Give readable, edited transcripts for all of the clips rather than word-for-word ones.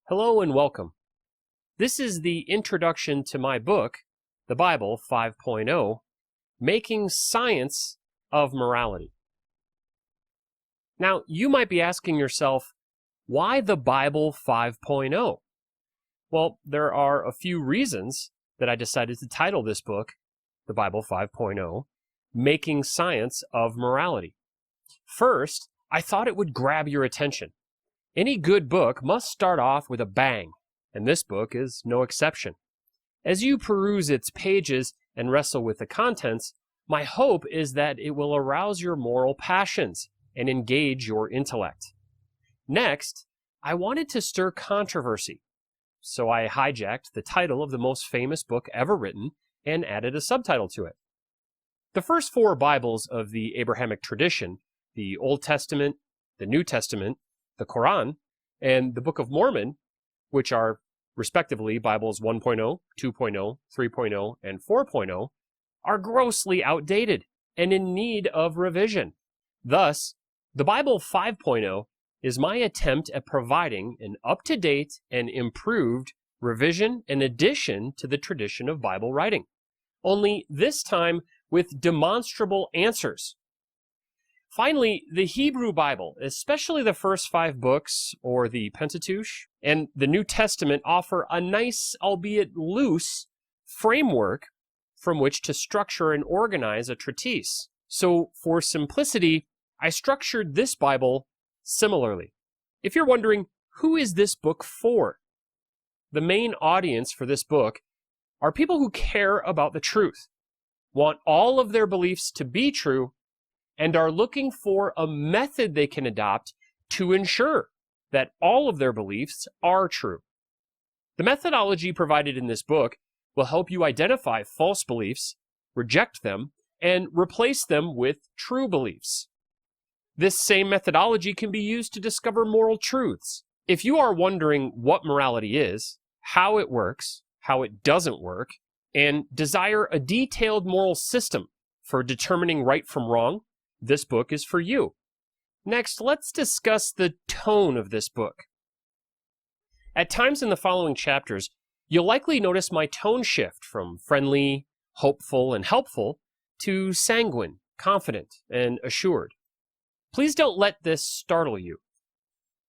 Hello and welcome. This is the introduction to my book, The Bible 5.0, Making Science of Morality. Now, you might be asking yourself, why the Bible 5.0? Well, there are a few reasons that I decided to title this book, The Bible 5.0, Making Science of Morality. First, I thought it would grab your attention. Any good book must start off with a bang, and this book is no exception. As you peruse its pages and wrestle with the contents, my hope is that it will arouse your moral passions and engage your intellect. Next, I wanted to stir controversy, so I hijacked the title of the most famous book ever written and added a subtitle to it. The first four Bibles of the Abrahamic tradition, the Old Testament, the New Testament, the Quran, and the Book of Mormon, which are respectively Bibles 1.0, 2.0, 3.0, and 4.0, are grossly outdated and in need of revision. Thus, the Bible 5.0 is my attempt at providing an up-to-date and improved revision and addition to the tradition of Bible writing, only this time with demonstrable answers. Finally, the Hebrew Bible, especially the first 5 books, or the Pentateuch, and the New Testament offer a nice, albeit loose, framework from which to structure and organize a treatise. So, for simplicity, I structured this Bible similarly. If you're wondering, who is this book for? The main audience for this book are people who care about the truth, want all of their beliefs to be true, and are looking for a method they can adopt to ensure that all of their beliefs are true. The methodology provided in this book will help you identify false beliefs, reject them, and replace them with true beliefs. This same methodology can be used to discover moral truths. If you are wondering what morality is, how it works, how it doesn't work, and desire a detailed moral system for determining right from wrong, this book is for you. Next, let's discuss the tone of this book. At times in the following chapters, you'll likely notice my tone shift from friendly, hopeful, and helpful to sanguine, confident, and assured. Please don't let this startle you.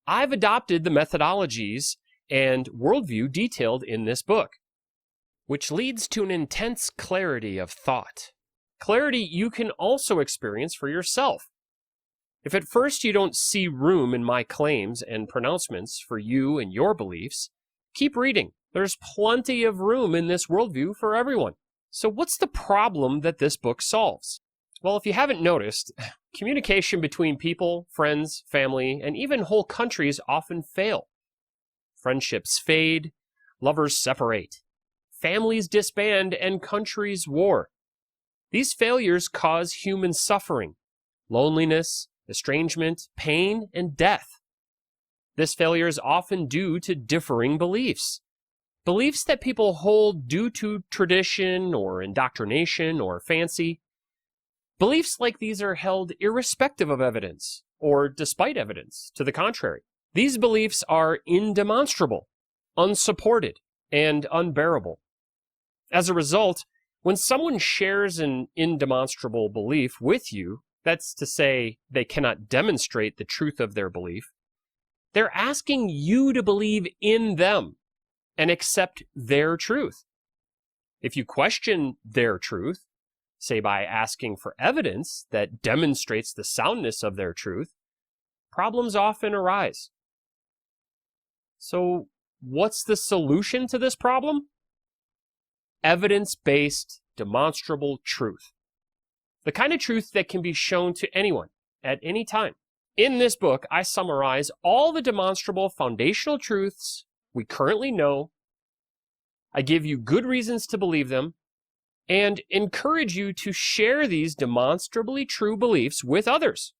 I've adopted the methodologies and worldview detailed in this book, which leads to an intense clarity of thought. Clarity you can also experience for yourself. If at first you don't see room in my claims and pronouncements for you and your beliefs, keep reading. There's plenty of room in this worldview for everyone. So what's the problem that this book solves? Well, if you haven't noticed, communication between people, friends, family, and even whole countries often fail. Friendships fade, lovers separate, families disband, and countries war. These failures cause human suffering, loneliness, estrangement, pain, and death. This failure is often due to differing beliefs. Beliefs that people hold due to tradition or indoctrination or fancy. Beliefs like these are held irrespective of evidence or despite evidence to the contrary. These beliefs are indemonstrable, unsupported, and unbearable. As a result, when someone shares an indemonstrable belief with you, that's to say they cannot demonstrate the truth of their belief, they're asking you to believe in them and accept their truth. If you question their truth, say by asking for evidence that demonstrates the soundness of their truth, problems often arise. So, what's the solution to this problem? Evidence-based, demonstrable truth. The kind of truth that can be shown to anyone at any time. In this book, I summarize all the demonstrable foundational truths we currently know. I give you good reasons to believe them and encourage you to share these demonstrably true beliefs with others,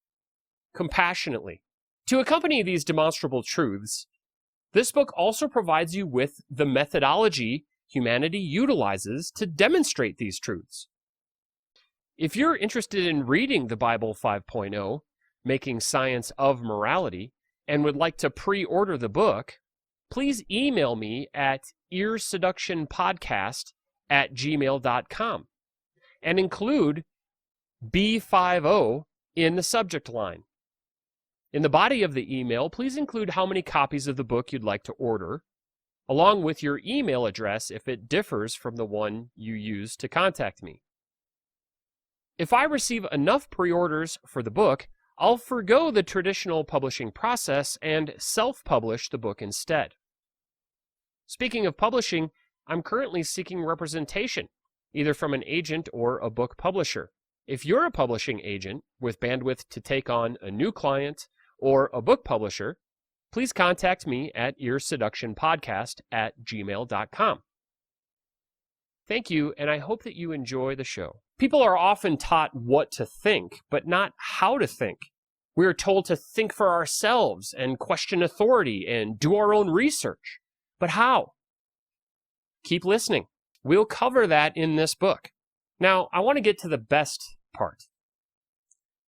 compassionately. To accompany these demonstrable truths, this book also provides you with the methodology humanity utilizes to demonstrate these truths. If you're interested in reading the Bible 5.0, Making Science of Morality, and would like to pre-order the book, please email me at earseductionpodcast@gmail.com and include B50 in the subject line. In the body of the email, please include how many copies of the book you'd like to order, along with your email address if it differs from the one you use to contact me. If I receive enough pre-orders for the book, I'll forgo the traditional publishing process and self-publish the book instead. Speaking of publishing, I'm currently seeking representation, either from an agent or a book publisher. If you're a publishing agent with bandwidth to take on a new client or a book publisher, please contact me at earseductionpodcast@gmail.com. Thank you, and I hope that you enjoy the show. People are often taught what to think, but not how to think. We are told to think for ourselves and question authority and do our own research. But how? Keep listening. We'll cover that in this book. Now, I want to get to the best part.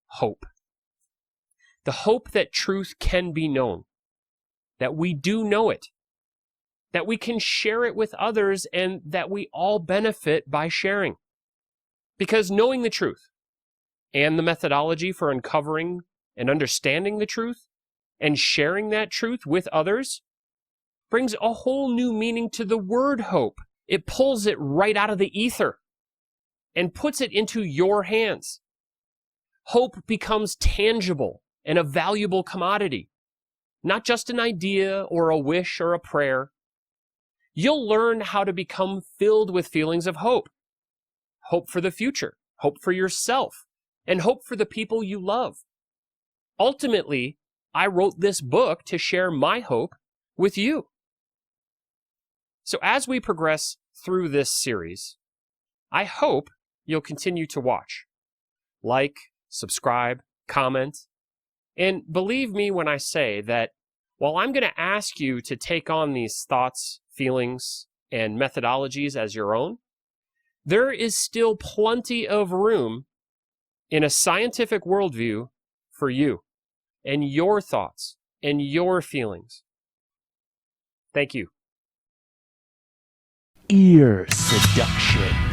Hope. The hope that truth can be known, that we do know it, that we can share it with others, and that we all benefit by sharing. Because knowing the truth and the methodology for uncovering and understanding the truth and sharing that truth with others brings a whole new meaning to the word hope. It pulls it right out of the ether and puts it into your hands. Hope becomes tangible and a valuable commodity, not just an idea or a wish or a prayer. You'll learn how to become filled with feelings of hope. Hope for the future, hope for yourself, and hope for the people you love. Ultimately, I wrote this book to share my hope with you. So as we progress through this series, I hope you'll continue to watch, like, subscribe, comment, and believe me when I say that while I'm going to ask you to take on these thoughts, feelings, and methodologies as your own, there is still plenty of room in a scientific worldview for you and your thoughts and your feelings. Thank you. Ear seduction.